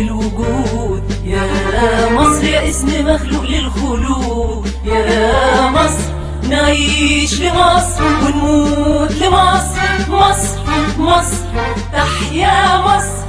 الوجود. يا مصر يا اسم مخلوق للخلود. يا مصر نعيش لمصر ونموت لمصر. مصر مصر تحيا مصر.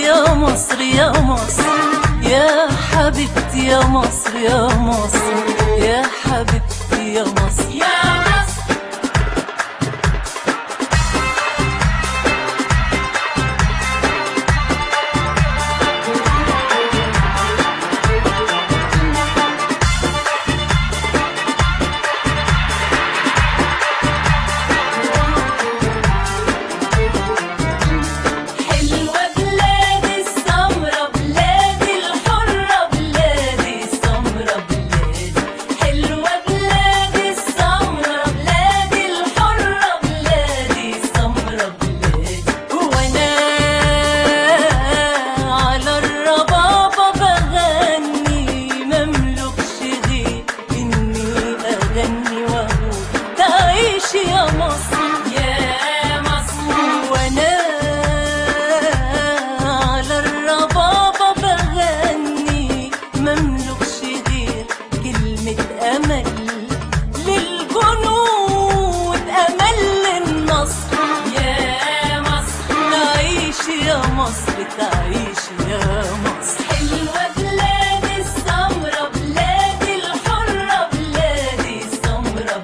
يا مصر يا مصر يا حبيبتي يا مصر يا مصر يا حبيبتي يا مصر يا مصر. يا مصر يا مصر وانا على الربابة بغني مملكش غير كلمة امل للجنود، امل للنصر. يا مصر تعيش يا مصر تعيش يا مصر. حلوة بلاد السمرة بلادي الحرة بلادي السمرة